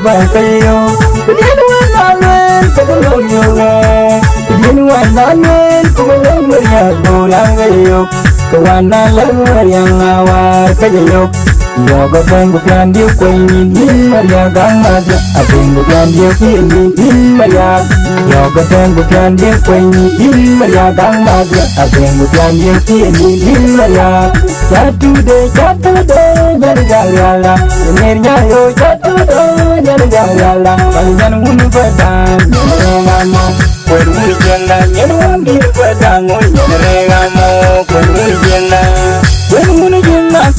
phải cây yêu đếnวันนั้นเลยก็ต้องลงอยู่ไงđếnวันนั้นเลยก็ไม่ลงไม่อยากดูแลไม่ยกก็วันนั้นเลยยังเอาไว้ก็จะยกอยากก็เป็นบุคคลเดียวกันนี่มาอยากกันมาจะเป็นบุคคลเดียวที่นี่มาอยากอยากก็เป็นบุคคลเดียวกันนี่มาอยากกันมาจะเป็นบุคคลเดียวที่นี่มาอยากjatuh deh jadi jalan akhirnya yo jatuh deh jadi jalan kalian mulu badan ngamo perlu jalan yang di badan ngamo perlu jalan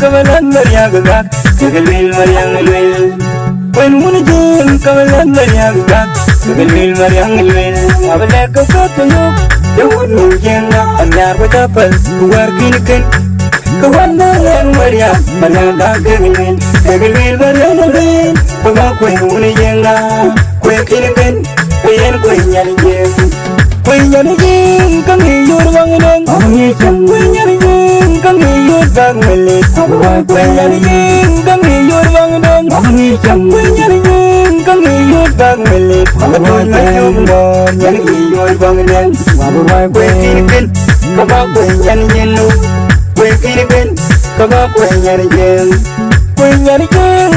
kawalan meriang gak kegelil meriang lel perlu jalan kawalan meriang gak kegelil meriang lel abale kekatyo jauh jalan anyar betapal luar kinikan kawan yang meriah dah kegelil meriang lel bawa kue muni jalan kue kinikan kue nyari jeng kang hiyur wangineng kue nyari jeng kang hiyur bang melit kue nyari jeng kang hiyur wangineng kue nyari jeng kang hiyur bang melit betul macam bon nyari hiyur wangineng kue kinikan bawa kue nyari jenu kue kinikan bawa kue nyari jeng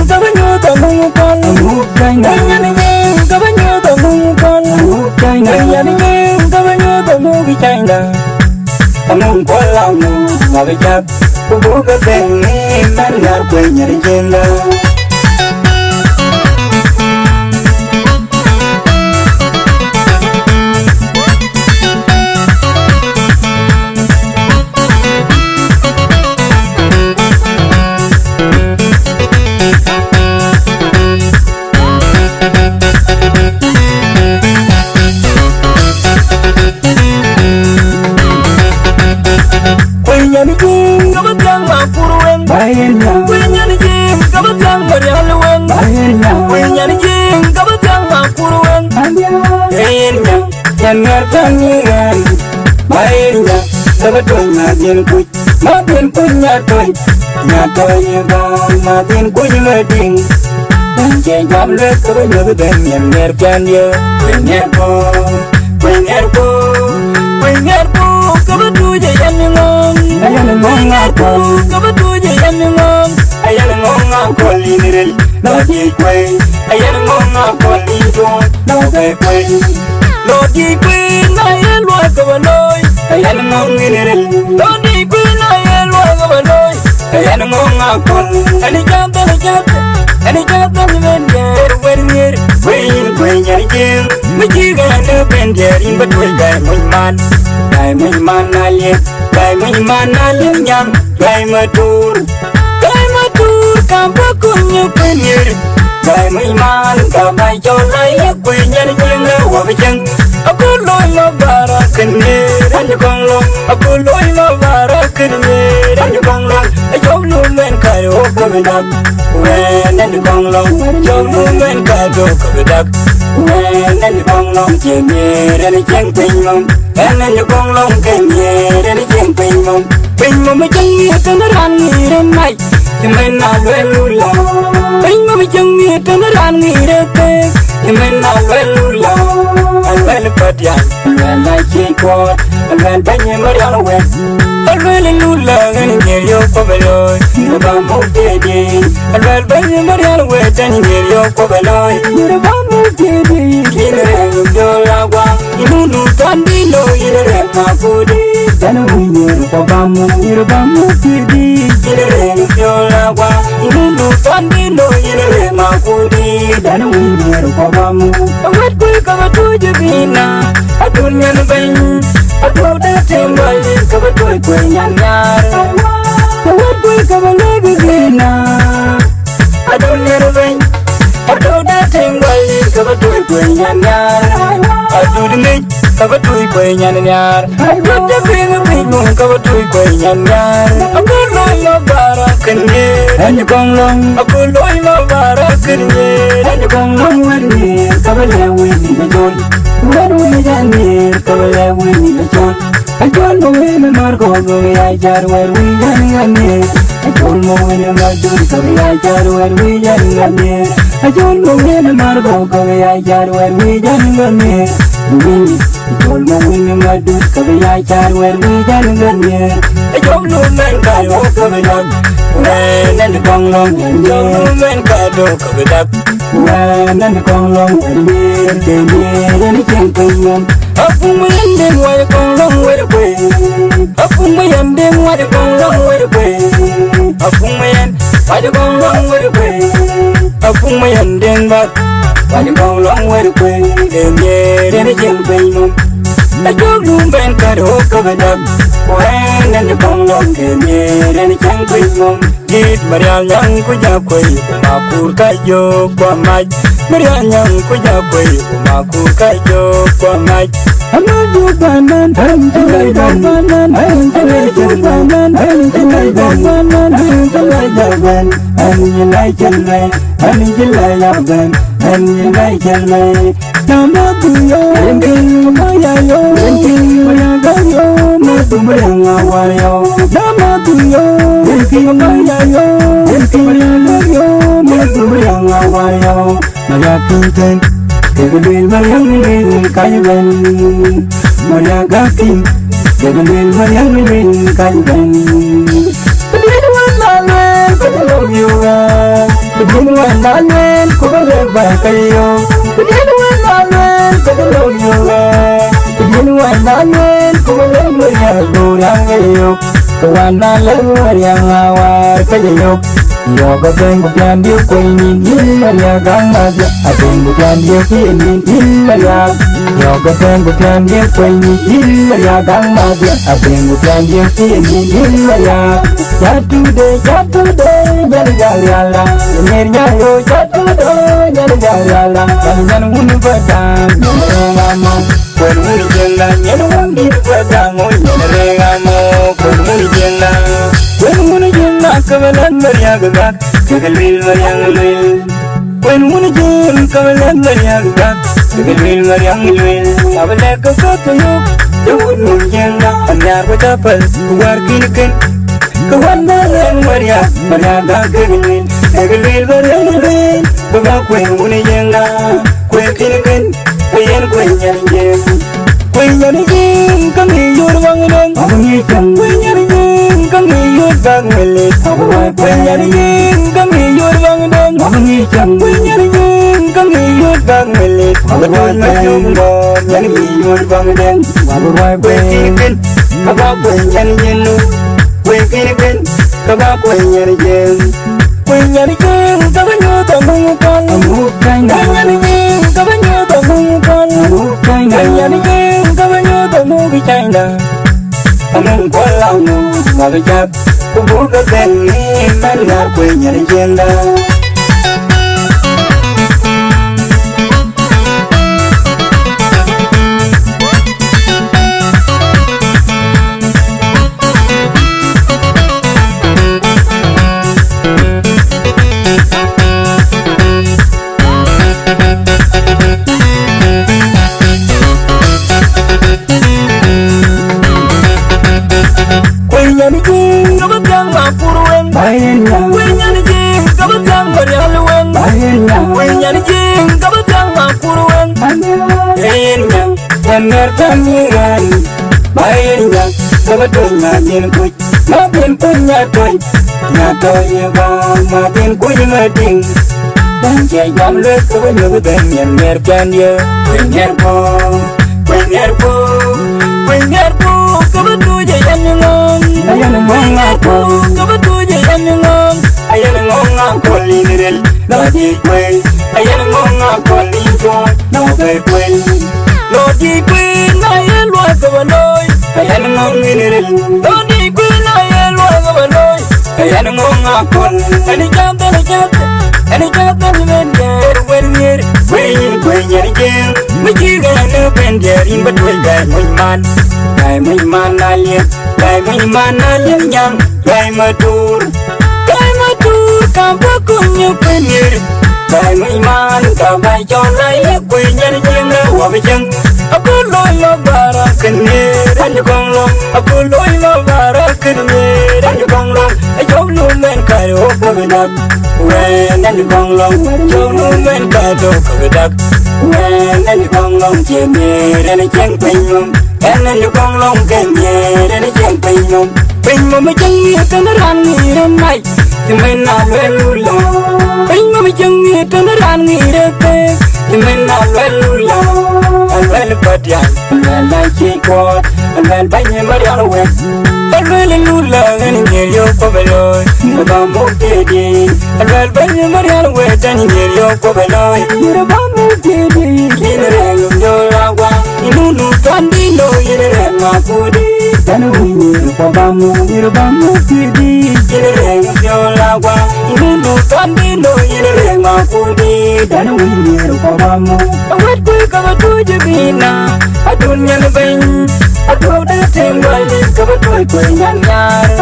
kabanyo tamungukan kue nyari jeng kabanyo tamungukan kue nyari jeng kabanyo tamugi chanda amung kolam mabijak kubuka bengi manar kue nyari jeng nyari jeng kabatang mapurueng kue nyari jeng kabatang marialueng kue nyari jeng kabatang mapurueng kayaknya yang ngertangiran baiknya sebetulnya matiin punya toy bang matiin punya meding dan jam lek kebanyo ben yang ngertan ya pengerpo kabatu jayan ngom ayan ngongako kabatu jayan ngom ayan ngongako linirel lodi kwe ayan ngongako lido lodi kwe na yelwa kabaloy ayan ngonginirel lodi kwe na yelwa kabaloy ayan ngongako ani jata bender kwe nyari jeng mijiga ne bender in betul gay man alim nyam gay matur kampa kunyu penir gay man kamay jolay kwe nyari jeng wa bejeng aku loy mabara kenir anju konglong aku loy mabara kenir anju konglong ajom lumen kayo kabedak wen anju konglong jom lumen kayo kabedak wen anju konglong jengir anju jeng penyong wen anju konglong kenyir anju jeng penyong majengir keneran ngiren mai jemen alwelula penyong majengir keneran ngireke jemen alwelula alwel patian alwel jikot alwel banyak mariana wet alwel lula ngir yo kobeloy bamu dedi alwel banyak mariana wet ngir yo kobeloy bamu dedi kinere yolagwa inunu tandilo inere makudi danu ngir bamu dedi kinere yolagwa inunu tandilo inere makudi danu ngir bamu awet kwe kabatu jebina adunya nubeng adu datembal kabatu kwe nyanyar awet kwe kabalegi gina adunya nubeng adu datembal kabatu kwe nyanyar adu dengej kabatu kwe nyanyar adu bingung kabatu kwe nyanyar aku loy mabara kenir anju konglong aku loy mabara kenir anju konglong warni kabalewi ni jol waru ni janir kabalewi ni jol Ajol mo win margo go ya jar wer wi jangane Ajol mo win madur go ya jar wer wi jangane Ajol mo win margo go ya jar wer wi jangane Ajol mo win madur go ya jar wer wi jangane Ajol no men ka yo go ya Nen kong long Ajol no men ka do go ya Nen kong long Nen chen kong Apung mayandeng wada kong long wada kwe Apung mayandeng wada kong long wada kwe Apung mayan wada kong long wada kwe Apung mayandeng bat wada kong long wada kwe Denye dene jen kwe mong Ajog lumben kado kabadab Wen kong long denye dene jen kwe mong Git marial yang kuja kwe Kumakur kayo kwa maj Marial yang kuja kwe Kumakur kayo kwa maj Amadu banan, anjalai banan, anjalai banan, anjalai banan, anjalai jaban, anjalai jalai, anjalai jaban, anjalai jalai. Nama tuyo, enking maya yo, enking maya gayo, matu bayang awayo. Nama tuyo, enking maya yo, enking maya gayo, matu bayang awayo. Maya tuten. Degelil mariang lilin kayuban Maria gakin Degelil mariang lilin kayuban Pedinuan nalwen Pedilog yugan Pedinuan nalwen Kubalagba kayo Pedinuan nalwen Pedilog yugan Pedinuan nalwen Kubalag mariang gurang kayo Kawan nalwen mariang awar kayo Yoga beng bukan dia kuinin Maria gang maja Abeng bukan dia kuinin Maria Yoga beng bukan dia kuinin Maria gang maja Abeng bukan dia kuinin Maria Jatuh deh Jadi galiala Dengernya yo jatuh deh Jadi galiala Jangan unu badang Nyere ngamo Kuen muni jenglang Nyere undi badang Oh nyere ngamo Kuen muni jenglang Kuen muni jenglang Kawalan Maria gagak Kegelil Maria ngelil Kuen muni jeng Kawalan Maria gagak Kegelil Maria ngelil Kawalan gagak tuyuk Jawun muni jenglang Anyar betapal Keluar kinikin Kawan bareng Maria gagak kegelil Kegelil Maria ngelil Gagak kuen muni jenglang Kuen kinikin Kuen nyari jeng Kuen nyari jeng Kami yur wangineng Abang ikan Kuen nyari jeng Kami yur bang melit Kuen nyari jeng Kami yur wangineng Abang ikan Kuen nyari jeng Kami yur bang melit Abang macam bom Nyari yur wangineng Kuen kinikin Kabak kuen nyari jenu Kuen kinikin Kabak kuen nyari jeng Kuen nyari jeng Kabanyo tambungkan Kuen nyari jeng Kabanyo tambungkan Kuen nyari jeng Kabanyo tambungkan Amung kolang Magajak Kubuka bengi Manar kuen nyari jeng Nyari jing kabutang mapuruan nyari jing kabutang marialuan nyari jing kabutang mapuruan Bayenya bener pamiran Bayenya kabutung makin kuy Makin punya toy Nyatoy bang makin kuy ngading Dan jayam lek kabanyo benyen merkan ya Penyer po Kabatu jayam nyong Ayan ngong ako Kabatu jayam nyong Ayan ngong ako linirel Lodi kwe Ayan ngong ako linjo Lodi kwe Na yelwa kabanoy Ayan ngong linirel Lodi kwe na yelwa kabanoy Ayan ngong ako Ani jata ni mender Wenyer Kwe nyari jeng Majiga na bender In batway gay muy man alien yang gay matur Kampa kunyo penir đại mấy man cả bài cho lấy quỳ nhân nhưng hòa với chân aku lôi mà bara kinh nghe đánh con long aku lôi mà bara kinh nghe đánh con long chốt luôn men cài đồ có bị đặc quen đánh con long chốt luôn men cài đồ có bị đặc quen đánh con long chia mê đánh chân bình long đánh con long kèm nhẹ đánh chân bình long mới chân nghe tên nó ran nghe đến này thì mình nào lên lula bình mà mới chân nghe tên nó ran nghe đến tê thì mình nào lên lula anh lên bật đèn anh lên chỉ quạt anh lên bay như mà đeo quẹt anh lên lula anh nghe yêu có về lời mà bao mốt kia đi anh lên bay như mà đeo quẹt anh nghe yêu có về lời mà bao mốt kia đi khi nó đang ngồi nhớ ra qua nu nu tan đi nỗi như thế mà cô đi ta nói nhiều qua bao mốt như bao mốt kia đi khi nó đang ngồi nhớ ra qua nu nu tan đi nỗi như thế mà cô đi ta nói nhiều qua bao mốt awet kui kaba tuju bina adunya lebeng aku datang balik kaba kui nyan nyar